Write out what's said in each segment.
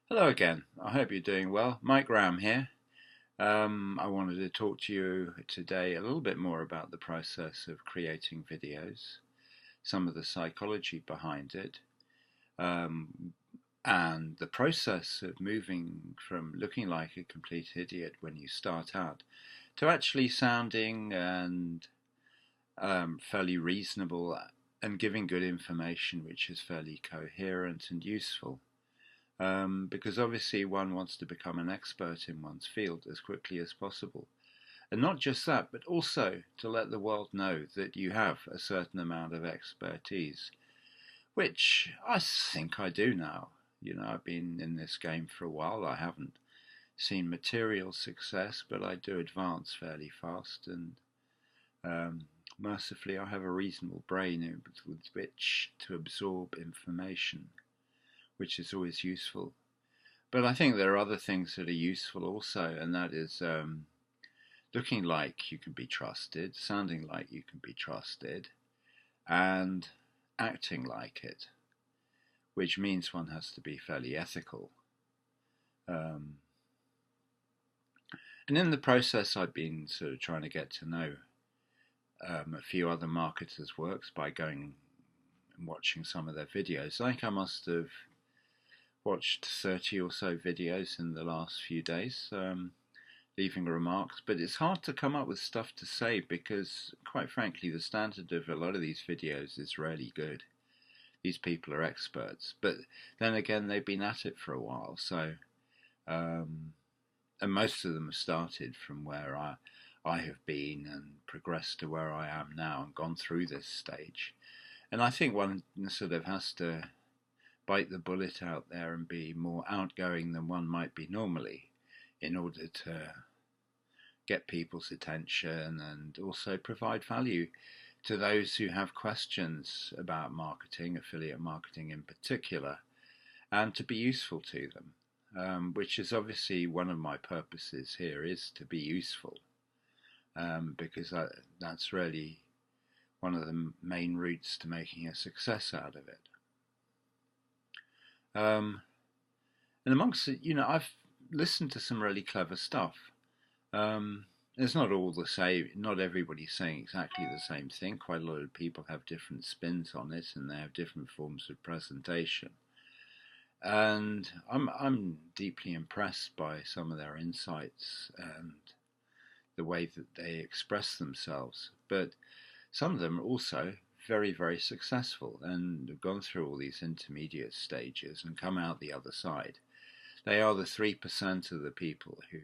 Hello again. I hope you're doing well. Mike Graham here. I wanted to talk to you today a little bit more about the process of creating videos, some of the psychology behind it, um, and the process of moving from looking like a complete idiot when you start out to actually sounding and fairly reasonable and giving good information which is fairly coherent and useful. Because obviously one wants to become an expert in one's field as quickly as possible. And not just that, but also to let the world know that you have a certain amount of expertise, which I think I do now. I've been in this game for a while. I haven't seen material success, but I do advance fairly fast, and um, mercifully, I have a reasonable brain with which to absorb information, which is always useful. But I think there are other things that are useful also, and that is looking like you can be trusted, sounding like you can be trusted, and acting like it, which means one has to be fairly ethical. Um, and in the process, I've been sort of trying to get to know a few other marketers' works by going and watching some of their videos. I think I must have watched 30 or so videos in the last few days. Leaving remarks, but it's hard to come up with stuff to say because, quite frankly, the standard of a lot of these videos is really good. These people are experts, but then again, they've been at it for a while, so and most of them have started from where I have been and progressed to where I am now and gone through this stage. And I think one sort of has to bite the bullet out there and be more outgoing than one might be normally in order to get people's attention and also provide value to those who have questions about marketing, affiliate marketing in particular, and to be useful to them, which is obviously one of my purposes here is to be useful, because that's really one of the main routes to making a success out of it. And amongst it, I've listened to some really clever stuff. It's not all the same. Not everybody's saying exactly the same thing. Quite a lot of people have different spins on it, and they have different forms of presentation. And I'm deeply impressed by some of their insights and the way that they express themselves. But some of them are also very, very successful and have gone through all these intermediate stages and come out the other side. They are the 3% of the people who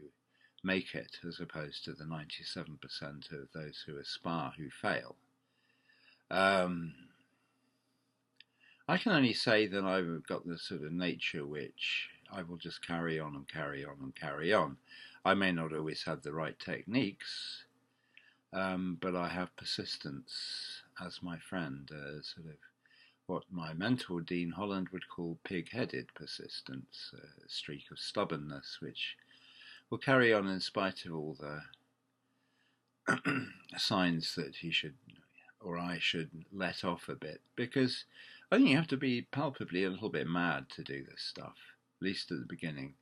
make it as opposed to the 97% of those who aspire who fail. I can only say that I've got the sort of nature which I will just carry on and carry on and carry on. I may not always have the right techniques, but I have persistence as my friend, sort of what my mentor Dean Holland would call pig-headed persistence, a streak of stubbornness which will carry on in spite of all the signs that he should or I should let off a bit, because I think you have to be palpably a little bit mad to do this stuff, at least at the beginning.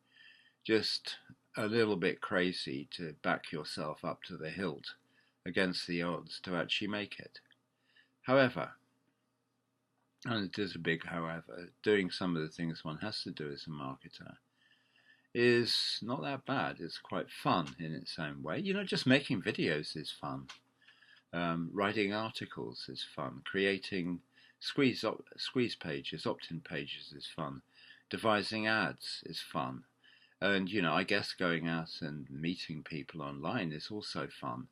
Just a little bit crazy to back yourself up to the hilt against the odds to actually make it. However, and it is a big however, doing some of the things one has to do as a marketer is not that bad. It's quite fun in its own way. Just making videos is fun. Writing articles is fun. Creating squeeze pages, opt-in pages is fun. Devising ads is fun. And, I guess going out and meeting people online is also fun.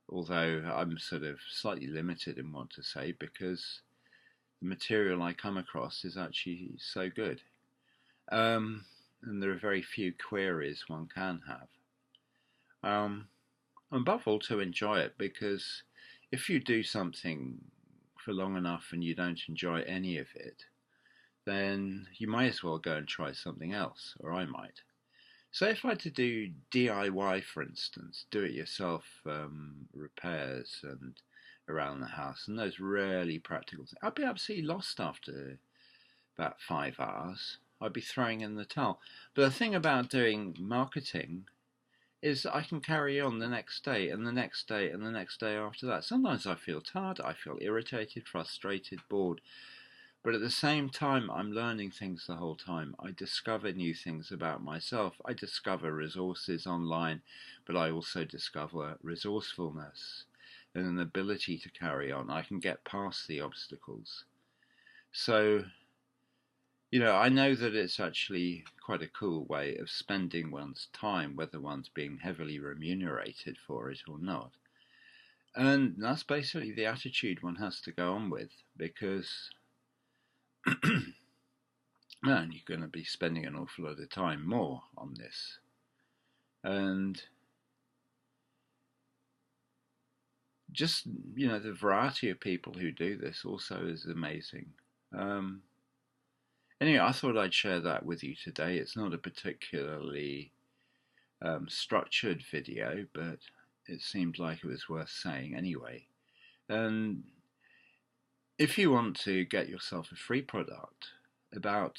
Although I'm sort of slightly limited in what to say because the material I come across is actually so good. And there are very few queries one can have. Above all, to enjoy it, because if you do something for long enough and you don't enjoy any of it, then you might as well go and try something else, or I might. So if I had to do DIY, for instance, do-it-yourself repairs and around the house, and those really practical things, I'd be absolutely lost after about 5 hours. I'd be throwing in the towel. But the thing about doing marketing is I can carry on the next day and the next day and the next day after that. Sometimes I feel tired, I feel irritated, frustrated, bored. But at the same time, I'm learning things the whole time. I discover new things about myself. I discover resources online, but I also discover resourcefulness and an ability to carry on. I can get past the obstacles. So, I know that it's actually quite a cool way of spending one's time, whether one's being heavily remunerated for it or not. And that's basically the attitude one has to go on with, because man, you're going to be spending an awful lot of time more on this. And just, the variety of people who do this also is amazing. Anyway, I thought I'd share that with you today. It's not a particularly structured video, but it seemed like it was worth saying anyway. And if you want to get yourself a free product about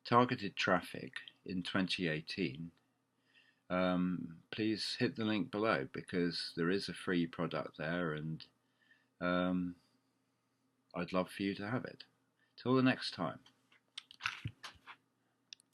targeted traffic in 2018, please hit the link below, because there is a free product there, and I'd love for you to have it. Till the next time.